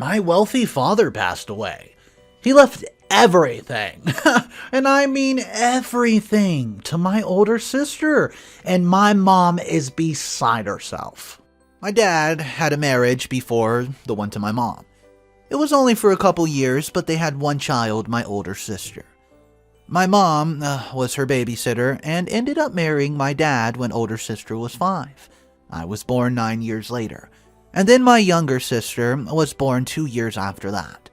My wealthy father passed away. He left everything, and I mean everything, to my older sister, and my mom is beside herself. My dad had a marriage before the one to my mom. It was only for a couple years, but they had one child, my older sister. My mom was her babysitter and ended up marrying my dad when older sister was 5. I was born 9 years later. And then my younger sister was born 2 years after that.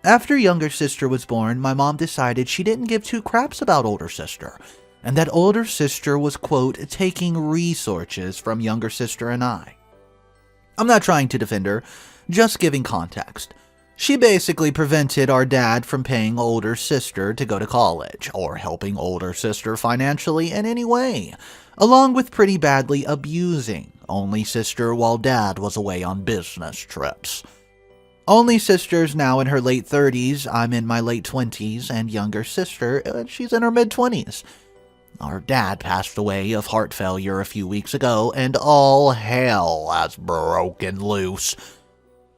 After younger sister was born, my mom decided she didn't give two craps about older sister, and that older sister was, quote, taking resources from younger sister and I. I'm not trying to defend her, just giving context. She basically prevented our dad from paying older sister to go to college, or helping older sister financially in any way, along with pretty badly abusing only sister while dad was away on business trips. Only sister's now in her late 30s, I'm in my late 20s, and younger sister, she's in her mid-20s. Our dad passed away of heart failure a few weeks ago, and all hell has broken loose.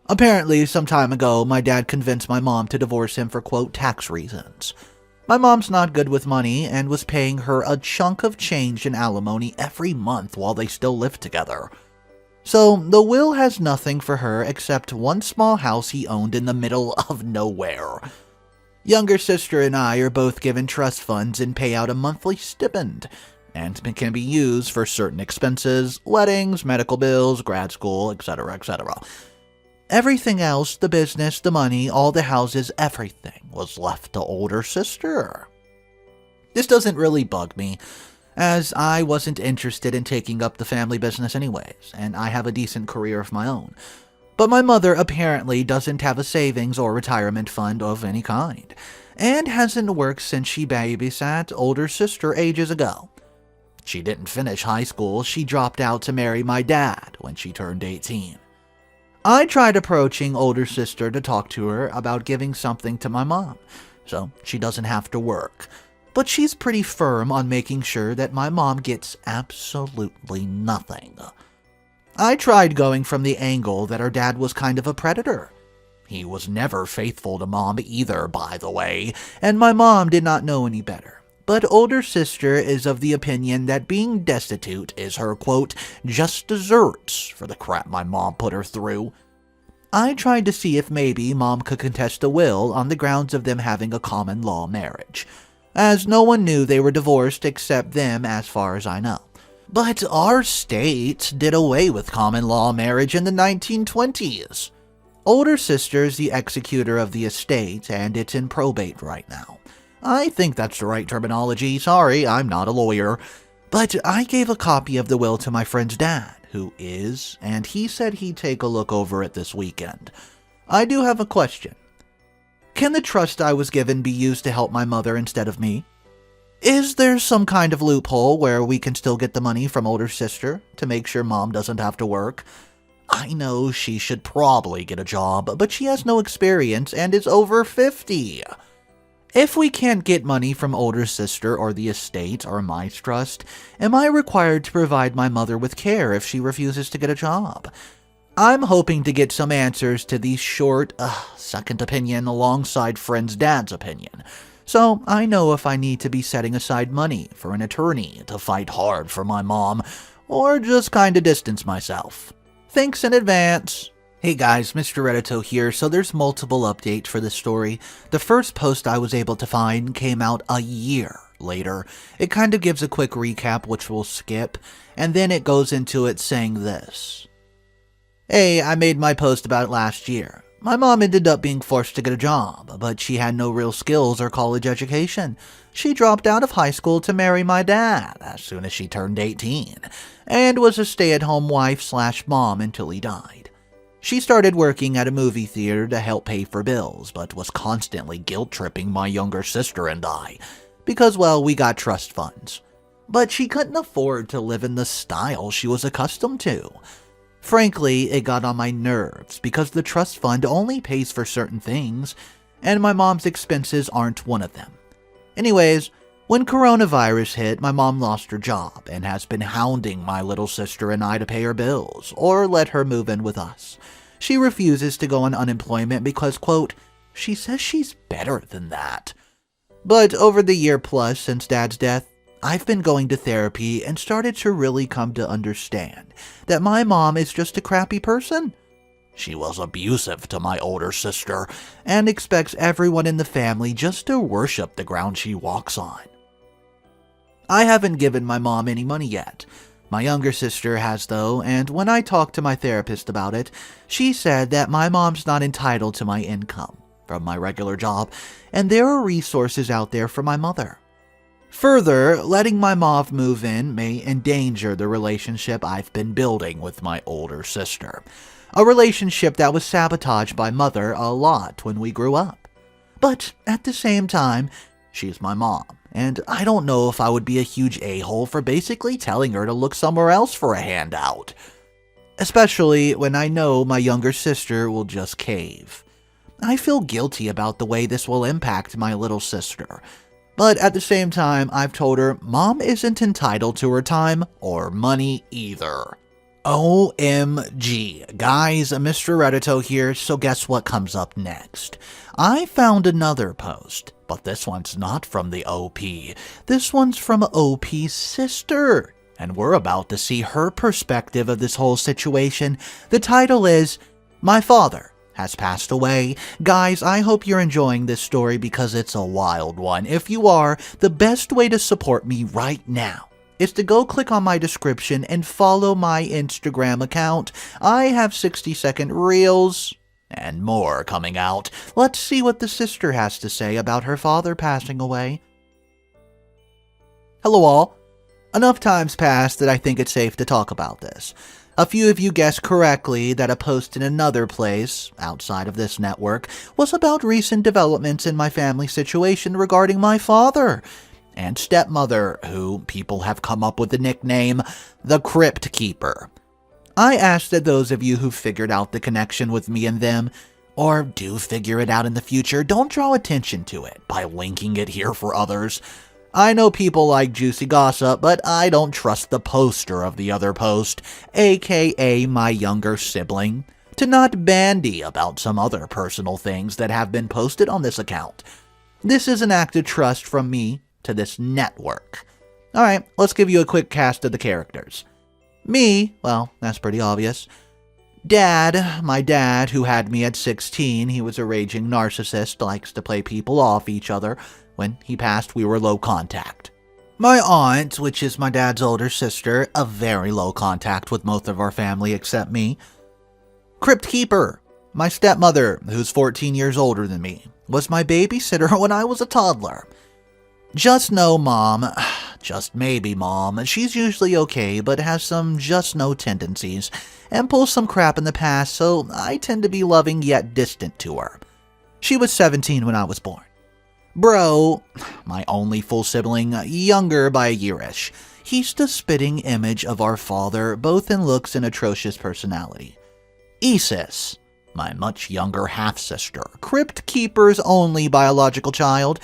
Apparently, some time ago, my dad convinced my mom to divorce him for, quote, tax reasons. My mom's not good with money and was paying her a chunk of change in alimony every month while they still lived together. So, the will has nothing for her except one small house he owned in the middle of nowhere. Younger sister and I are both given trust funds and pay out a monthly stipend, and can be used for certain expenses, weddings, medical bills, grad school, etc., etc. Everything else, the business, the money, all the houses, everything was left to older sister. This doesn't really bug me, as I wasn't interested in taking up the family business anyways, and I have a decent career of my own. But my mother apparently doesn't have a savings or retirement fund of any kind, and hasn't worked since she babysat older sister ages ago. She didn't finish high school, she dropped out to marry my dad when she turned 18. I tried approaching older sister to talk to her about giving something to my mom, so she doesn't have to work. But she's pretty firm on making sure that my mom gets absolutely nothing. I tried going from the angle that her dad was kind of a predator. He was never faithful to mom either, by the way, and my mom did not know any better. But older sister is of the opinion that being destitute is her, quote, just desserts for the crap my mom put her through. I tried to see if maybe mom could contest a will on the grounds of them having a common law marriage, as no one knew they were divorced except them as far as I know. But our state did away with common law marriage in the 1920s. Older sister's the executor of the estate, and it's in probate right now. I think that's the right terminology. Sorry, I'm not a lawyer. But I gave a copy of the will to my friend's dad, who is, and he said he'd take a look over it this weekend. I do have a question. Can the trust I was given be used to help my mother instead of me? Is there some kind of loophole where we can still get the money from older sister to make sure mom doesn't have to work? I know she should probably get a job, but she has no experience and is over 50. If we can't get money from older sister or the estate or my trust, am I required to provide my mother with care if she refuses to get a job? I'm hoping to get some answers to these short, second opinion alongside friend's dad's opinion, so I know if I need to be setting aside money for an attorney to fight hard for my mom, or just kinda distance myself. Thanks in advance. Hey guys, Mr. Reddito here. So there's multiple updates for this story. The first post I was able to find came out a year later. It kind of gives a quick recap, which we'll skip, and then it goes into it saying this. Hey, I made my post about it last year. My mom ended up being forced to get a job, but she had no real skills or college education. She dropped out of high school to marry my dad as soon as she turned 18, and was a stay-at-home wife/mom until he died. She started working at a movie theater to help pay for bills, but was constantly guilt-tripping my younger sister and I, because, well, we got trust funds. But she couldn't afford to live in the style she was accustomed to. Frankly, it got on my nerves because the trust fund only pays for certain things, and my mom's expenses aren't one of them. Anyways, when coronavirus hit, my mom lost her job and has been hounding my little sister and I to pay her bills or let her move in with us. She refuses to go on unemployment because, quote, she says she's better than that. But over the year plus since Dad's death, I've been going to therapy and started to really come to understand that my mom is just a crappy person. She was abusive to my older sister and expects everyone in the family just to worship the ground she walks on. I haven't given my mom any money yet. My younger sister has though, and when I talked to my therapist about it, she said that my mom's not entitled to my income from my regular job, and there are resources out there for my mother. Further, letting my mom move in may endanger the relationship I've been building with my older sister. A relationship that was sabotaged by Mother a lot when we grew up. But at the same time, she's my mom, and I don't know if I would be a huge a-hole for basically telling her to look somewhere else for a handout. Especially when I know my younger sister will just cave. I feel guilty about the way this will impact my little sister. But at the same time, I've told her Mom isn't entitled to her time or money either. OMG. Guys, Mr. Reddito here, so guess what comes up next? I found another post, but this one's not from the OP. This one's from OP's sister, and we're about to see her perspective of this whole situation. The title is, My Father Has Passed Away. Guys, I hope you're enjoying this story because it's a wild one. If you are, the best way to support me right now is to go click on my description and follow my Instagram account. I have 60-second reels and more coming out. Let's see what the sister has to say about her father passing away. Hello all. Enough time's passed that I think it's safe to talk about this. A few of you guessed correctly that a post in another place, outside of this network, was about recent developments in my family situation regarding my father and stepmother, who people have come up with the nickname, the Crypt Keeper. I ask that those of you who figured out the connection with me and them, or do figure it out in the future, don't draw attention to it by linking it here for others. I know people like juicy gossip, but I don't trust the poster of the other post, aka my younger sibling, to not bandy about some other personal things that have been posted on this account. This is an act of trust from me to this network. Alright, let's give you a quick cast of the characters. Me, well, that's pretty obvious. Dad, my dad, who had me at 16, he was a raging narcissist, likes to play people off each other. When he passed, we were low contact. My aunt, which is my dad's older sister, a very low contact with most of our family except me. Crypt Keeper, my stepmother, who's 14 years older than me, was my babysitter when I was a toddler. Just no mom, just maybe mom, she's usually okay but has some just no tendencies and pulls some crap in the past, so I tend to be loving yet distant to her. She was 17 when I was born. Bro, my only full sibling, younger by a year-ish. He's the spitting image of our father, both in looks and atrocious personality. Isis, my much younger half-sister, Crypt Keeper's only biological child.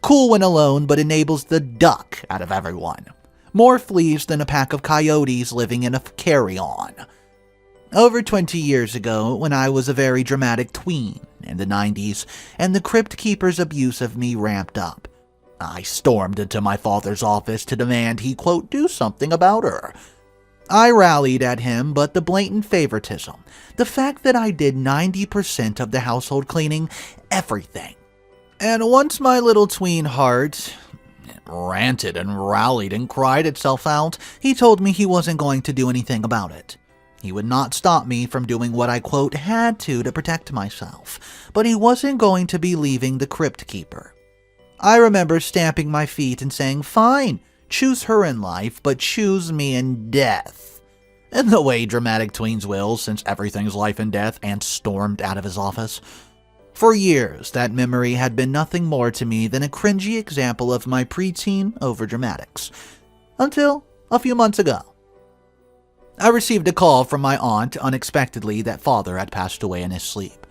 Cool when alone, but enables the duck out of everyone. More fleas than a pack of coyotes living in a carry-on. Over 20 years ago, when I was a very dramatic tween in the 90s, and the Crypt Keeper's abuse of me ramped up, I stormed into my father's office to demand he, quote, do something about her. I rallied at him, but the blatant favoritism, the fact that I did 90% of the household cleaning, everything. And once my little tween heart ranted and rallied and cried itself out, he told me he wasn't going to do anything about it. He would not stop me from doing what I, quote, had to protect myself, but he wasn't going to be leaving the Crypt Keeper. I remember stamping my feet and saying, fine, choose her in life, but choose me in death. In the way dramatic tweens will, since everything's life and death, and stormed out of his office. For years, that memory had been nothing more to me than a cringy example of my preteen overdramatics. Until a few months ago. I received a call from my aunt unexpectedly that father had passed away in his sleep.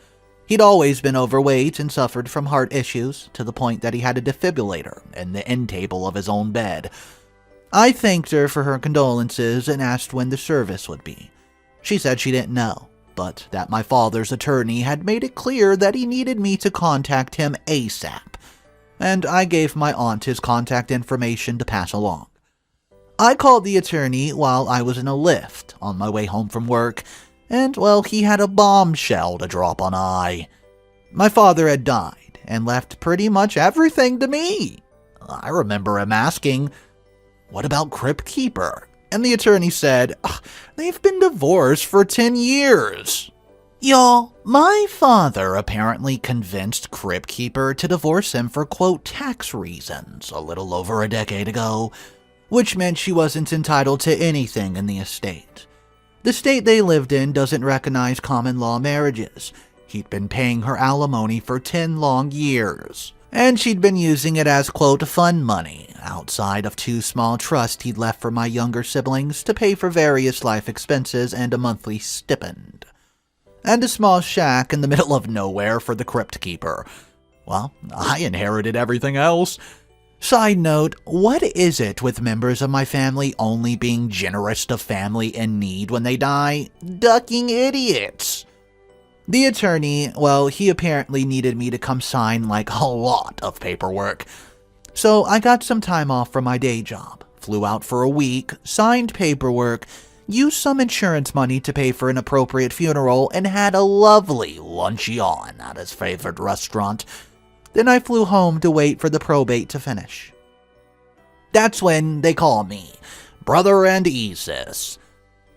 He'd always been overweight and suffered from heart issues, to the point that he had a defibrillator in the end table of his own bed. I thanked her for her condolences and asked when the service would be. She said she didn't know, but that my father's attorney had made it clear that he needed me to contact him ASAP, and I gave my aunt his contact information to pass along. I called the attorney while I was in a lift on my way home from work, and, well, he had a bombshell to drop on I. My father had died and left pretty much everything to me. I remember him asking, "What about Crypt Keeper?" And the attorney said, "They've been divorced for 10 years. Y'all, my father apparently convinced Crypt Keeper to divorce him for, quote, tax reasons a little over a decade ago, which meant she wasn't entitled to anything in the estate. The state they lived in doesn't recognize common law marriages. He'd been paying her alimony for 10 long years. And she'd been using it as, quote, fun money, outside of 2 small trusts he'd left for my younger siblings to pay for various life expenses and a monthly stipend. And a small shack in the middle of nowhere for the Crypt Keeper. Well, I inherited everything else. Side note, what is it with members of my family only being generous to family in need when they die? Ducking idiots. The attorney, well, he apparently needed me to come sign like a lot of paperwork. So I got some time off from my day job, flew out for a week, signed paperwork, used some insurance money to pay for an appropriate funeral, and had a lovely luncheon at his favorite restaurant. Then I flew home to wait for the probate to finish. That's when they call me Brother and Isis.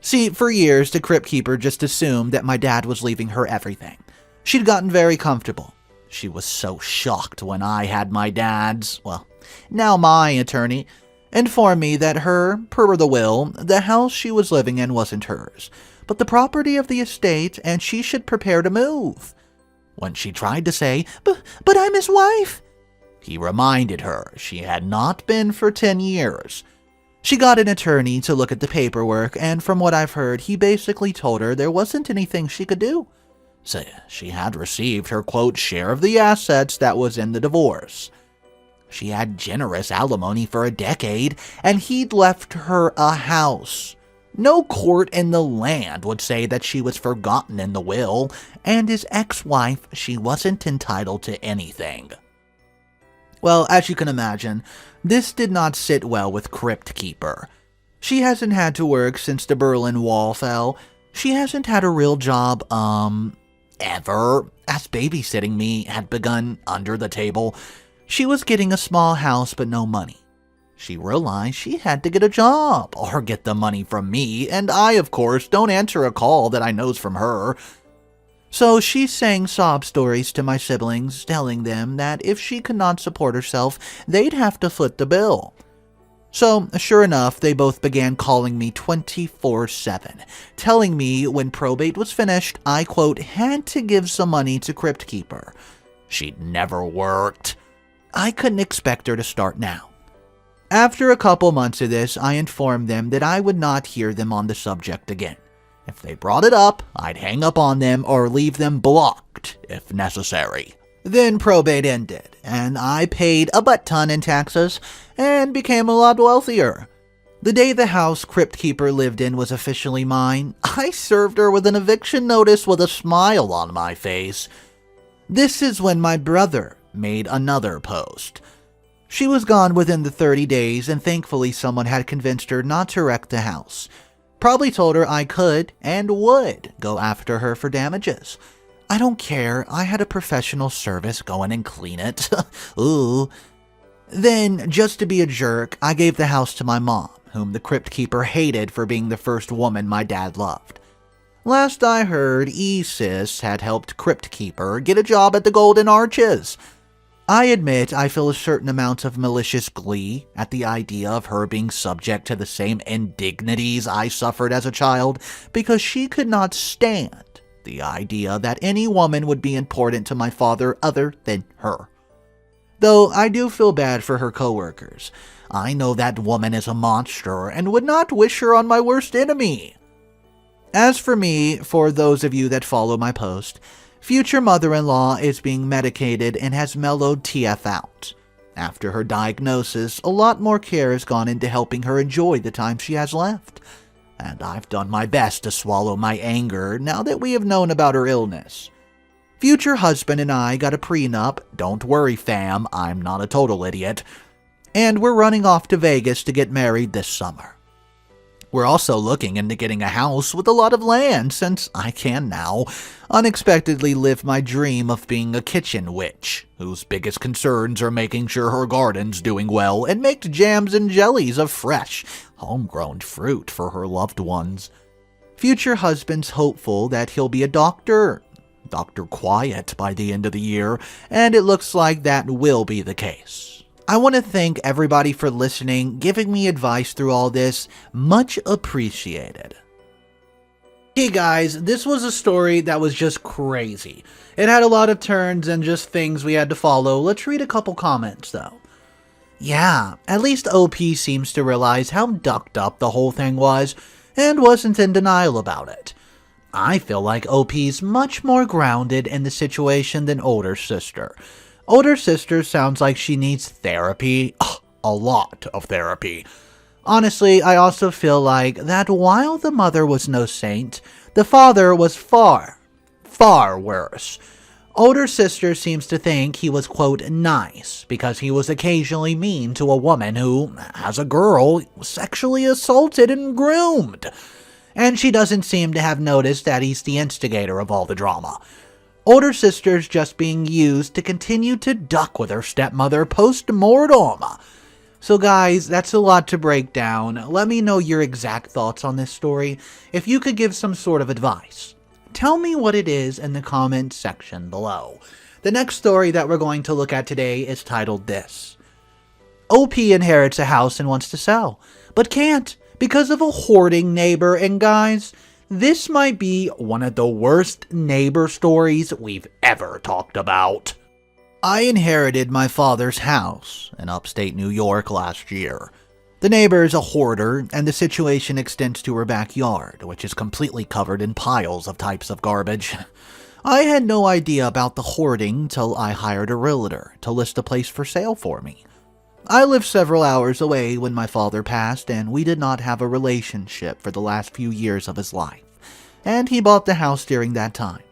See, for years, the Crypt Keeper just assumed that my dad was leaving her everything. She'd gotten very comfortable. She was so shocked when I had my dad's, well, now my attorney, inform me that her, per the will, the house she was living in wasn't hers, but the property of the estate, and she should prepare to move. When she tried to say, but I'm his wife, he reminded her she had not been for 10 years. She got an attorney to look at the paperwork, and from what I've heard, he basically told her there wasn't anything she could do. So she had received her, quote, share of the assets that was in the divorce. She had generous alimony for a decade, and he'd left her a house. No court in the land would say that she was forgotten in the will, and his ex-wife, she wasn't entitled to anything. Well, as you can imagine, this did not sit well with Crypt Keeper. She hasn't had to work since the Berlin Wall fell. She hasn't had a real job, ever, as babysitting me had begun under the table. She was getting a small house but no money. She realized she had to get a job or get the money from me, and I, of course, don't answer a call that I know's from her. So she sang sob stories to my siblings, telling them that if she could not support herself, they'd have to foot the bill. So, sure enough, they both began calling me 24/7, telling me when probate was finished, I, quote, had to give some money to Crypt Keeper. She'd never worked. I couldn't expect her to start now. After a couple months of this, I informed them that I would not hear them on the subject again. If they brought it up, I'd hang up on them or leave them blocked, if necessary. Then probate ended, and I paid a butt-ton in taxes and became a lot wealthier. The day the house Crypt Keeper lived in was officially mine, I served her with an eviction notice with a smile on my face. This is when my brother made another post. She was gone within the 30 days, and thankfully someone had convinced her not to wreck the house. Probably told her I could and would go after her for damages. I don't care, I had a professional service go in and clean it. Ooh. Then, just to be a jerk, I gave the house to my mom, whom the Crypt Keeper hated for being the first woman my dad loved. Last I heard, Isis had helped Crypt Keeper get a job at the Golden Arches. I admit I feel a certain amount of malicious glee at the idea of her being subject to the same indignities I suffered as a child, because she could not stand the idea that any woman would be important to my father other than her. Though I do feel bad for her coworkers. I know that woman is a monster and would not wish her on my worst enemy. As for me, for those of you that follow my post, future mother-in-law is being medicated and has mellowed TF out. After her diagnosis, a lot more care has gone into helping her enjoy the time she has left. and I've done my best to swallow my anger now that we have known about her illness. Future husband and I got a prenup. Don't worry, fam, I'm not a total idiot. And we're running off to Vegas to get married this summer. We're also looking into getting a house with a lot of land, since I can now unexpectedly live my dream of being a kitchen witch, whose biggest concerns are making sure her garden's doing well and make jams and jellies of fresh, homegrown fruit for her loved ones. Future husband's hopeful that he'll be a doctor, Dr. Quiet, by the end of the year, and it looks like that will be the case. I want to thank everybody for listening, giving me advice through all this. Much appreciated. Hey guys, this was a story that was just crazy. It had a lot of turns and just things we had to follow. Let's read a couple comments though. Yeah, at least OP seems to realize how ducked up the whole thing was and wasn't in denial about it. I feel like OP's much more grounded in the situation than older sister. Older sister sounds like she needs therapy, a lot of therapy. Honestly, I also feel like that while the mother was no saint, the father was far, far worse. Older sister seems to think he was, quote, nice, because he was occasionally mean to a woman who, as a girl, sexually assaulted and groomed. And she doesn't seem to have noticed that he's the instigator of all the drama. Older sister's just being used to continue to duck with her stepmother post-mortem. So guys, that's a lot to break down. Let me know your exact thoughts on this story. If you could give some sort of advice, tell me what it is in the comment section below. The next story that we're going to look at today is titled this. OP inherits a house and wants to sell, but can't because of a hoarding neighbor. And guys, this might be one of the worst neighbor stories we've ever talked about. I inherited my father's house in upstate New York last year. The neighbor is a hoarder, and the situation extends to her backyard, which is completely covered in piles of types of garbage. I had no idea about the hoarding till I hired a realtor to list a place for sale for me. I lived several hours away when my father passed, and we did not have a relationship for the last few years of his life, and he bought the house during that time.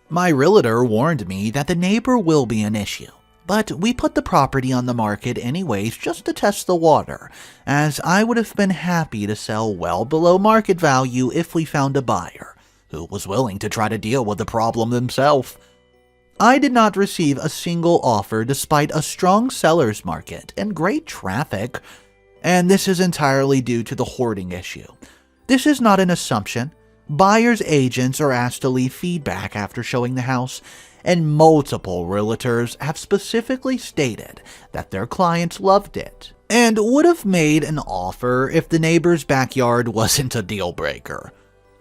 My realtor warned me that the neighbor will be an issue, but we put the property on the market anyways just to test the water, as I would have been happy to sell well below market value if we found a buyer who was willing to try to deal with the problem themselves. I did not receive a single offer despite a strong seller's market and great traffic, and this is entirely due to the hoarding issue. This is not an assumption. Buyers' agents are asked to leave feedback after showing the house, and multiple realtors have specifically stated that their clients loved it and would have made an offer if the neighbor's backyard wasn't a deal breaker.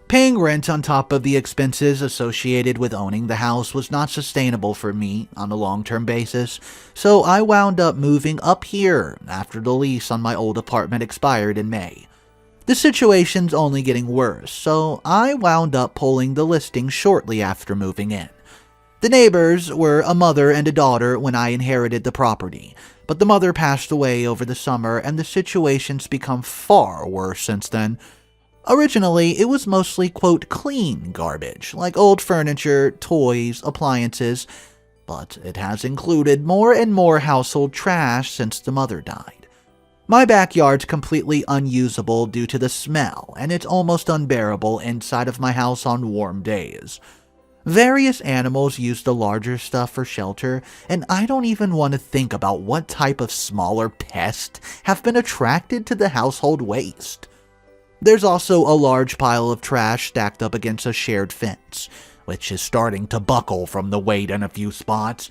Paying rent on top of the expenses associated with owning the house was not sustainable for me on a long-term basis, so I wound up moving up here after the lease on my old apartment expired in May. The situation's only getting worse, so I wound up pulling the listing shortly after moving in. The neighbors were a mother and a daughter when I inherited the property, but the mother passed away over the summer and the situation's become far worse since then. Originally, it was mostly, quote, clean garbage, like old furniture, toys, appliances, but it has included more and more household trash since the mother died. My backyard's completely unusable due to the smell, and it's almost unbearable inside of my house on warm days. Various animals use the larger stuff for shelter, and I don't even want to think about what type of smaller pests have been attracted to the household waste. There's also a large pile of trash stacked up against a shared fence, which is starting to buckle from the weight in a few spots.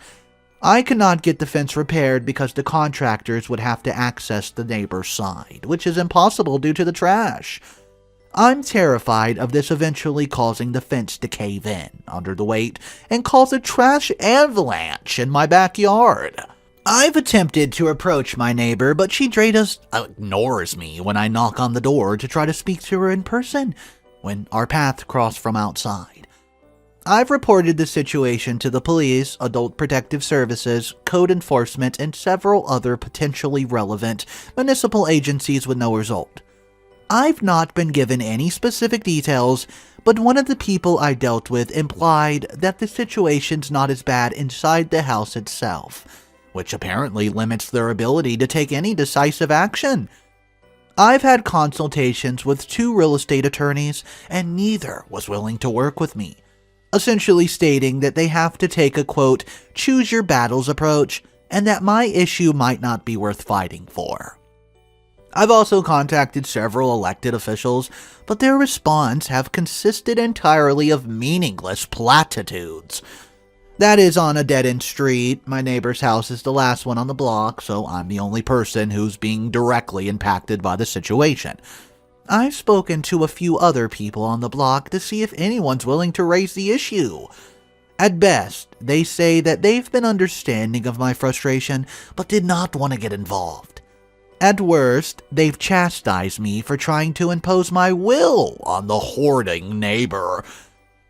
I cannot get the fence repaired because the contractors would have to access the neighbor's side, which is impossible due to the trash. I'm terrified of this eventually causing the fence to cave in under the weight and cause a trash avalanche in my backyard. I've attempted to approach my neighbor, but she just ignores me when I knock on the door to try to speak to her in person when our paths cross from outside. I've reported the situation to the police, Adult Protective Services, Code Enforcement, and several other potentially relevant municipal agencies with no result. I've not been given any specific details, but one of the people I dealt with implied that the situation's not as bad inside the house itself, which apparently limits their ability to take any decisive action. I've had consultations with 2 real estate attorneys, and neither was willing to work with me, essentially stating that they have to take a, quote, choose your battles approach, and that my issue might not be worth fighting for. I've also contacted several elected officials, but their response have consisted entirely of meaningless platitudes. That is on a dead-end street. My neighbor's house is the last one on the block, so I'm the only person who's being directly impacted by the situation. I've spoken to a few other people on the block to see if anyone's willing to raise the issue. At best, they say that they've been understanding of my frustration, but did not want to get involved. At worst, they've chastised me for trying to impose my will on the hoarding neighbor.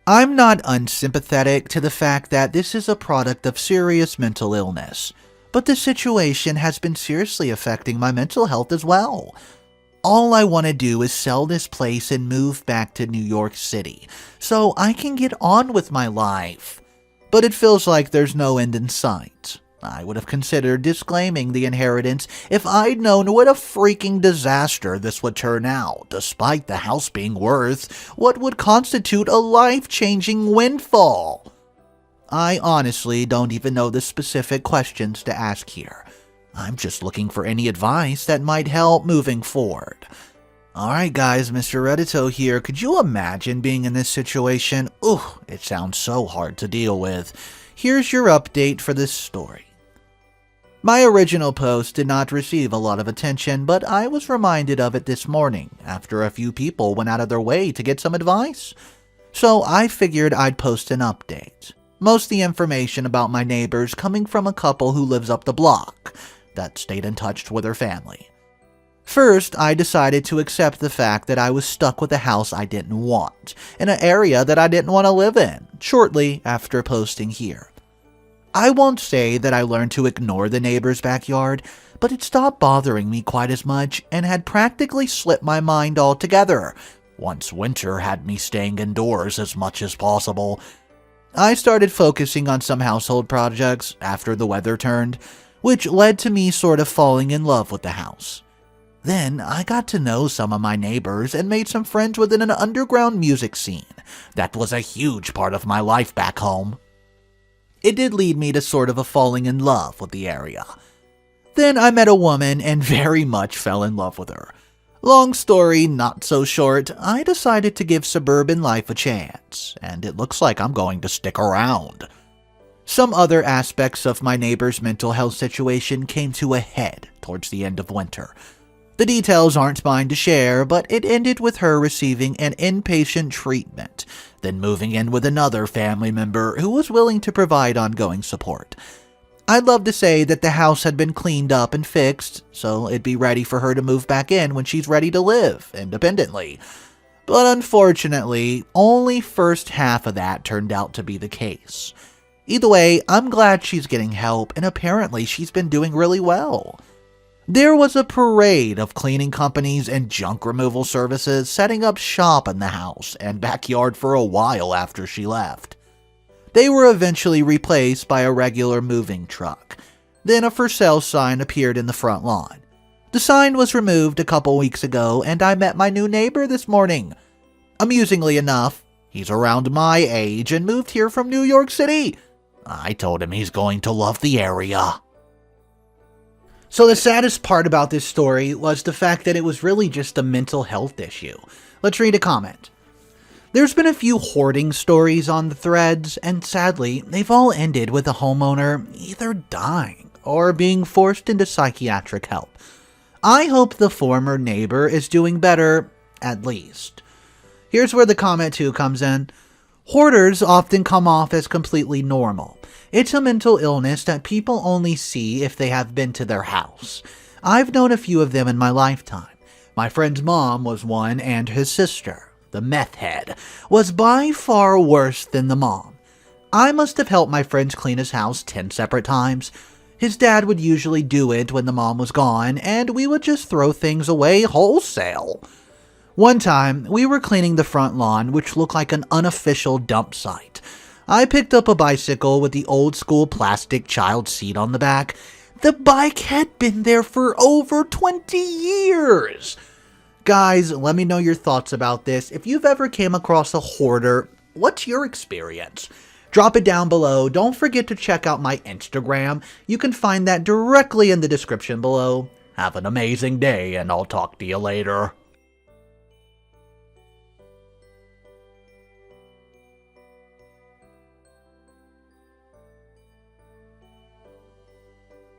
I'm not unsympathetic to the fact that this is a product of serious mental illness, but the situation has been seriously affecting my mental health as well. All I want to do is sell this place and move back to New York City, so I can get on with my life. But it feels like there's no end in sight. I would have considered disclaiming the inheritance if I'd known what a freaking disaster this would turn out, despite the house being worth what would constitute a life-changing windfall. I honestly don't even know the specific questions to ask here. I'm just looking for any advice that might help moving forward. Alright guys, Mr. Reddito here. Could you imagine being in this situation? Ooh, it sounds so hard to deal with. Here's your update for this story. My original post did not receive a lot of attention, but I was reminded of it this morning after a few people went out of their way to get some advice. So I figured I'd post an update. Most of the information about my neighbors coming from a couple who lives up the block that stayed in touch with their family. First, I decided to accept the fact that I was stuck with a house I didn't want, in an area that I didn't want to live in, shortly after posting here. I won't say that I learned to ignore the neighbor's backyard, but it stopped bothering me quite as much and had practically slipped my mind altogether, once winter had me staying indoors as much as possible. I started focusing on some household projects after the weather turned, which led to me sort of falling in love with the house. Then I got to know some of my neighbors and made some friends within an underground music scene that was a huge part of my life back home. It did lead me to sort of a falling in love with the area. Then I met a woman and very much fell in love with her. Long story, not so short, I decided to give suburban life a chance, and it looks like I'm going to stick around. Some other aspects of my neighbor's mental health situation came to a head towards the end of winter. The details aren't mine to share, but it ended with her receiving an inpatient treatment, then moving in with another family member who was willing to provide ongoing support. I'd love to say that the house had been cleaned up and fixed, so it'd be ready for her to move back in when she's ready to live independently. But unfortunately, only first half of that turned out to be the case. Either way, I'm glad she's getting help, and apparently she's been doing really well. There was a parade of cleaning companies and junk removal services setting up shop in the house and backyard for a while after she left. They were eventually replaced by a regular moving truck. Then a for sale sign appeared in the front lawn. The sign was removed a couple weeks ago, and I met my new neighbor this morning. Amusingly enough, he's around my age and moved here from New York City. I told him he's going to love the area. So the saddest part about this story was the fact that it was really just a mental health issue. Let's read a comment. There's been a few hoarding stories on the threads, and sadly, they've all ended with a homeowner either dying or being forced into psychiatric help. I hope the former neighbor is doing better, at least. Here's where the comment 2 comes in. Hoarders often come off as completely normal. It's a mental illness that people only see if they have been to their house. I've known a few of them in my lifetime. My friend's mom was one, and his sister, the meth head, was by far worse than the mom. I must have helped my friends clean his house 10 separate times. His dad would usually do it when the mom was gone, and we would just throw things away wholesale. One time, we were cleaning the front lawn, which looked like an unofficial dump site. I picked up a bicycle with the old school plastic child seat on the back. The bike had been there for over 20 years. Guys, let me know your thoughts about this. If you've ever came across a hoarder, what's your experience? Drop it down below. Don't forget to check out my Instagram. You can find that directly in the description below. Have an amazing day, and I'll talk to you later.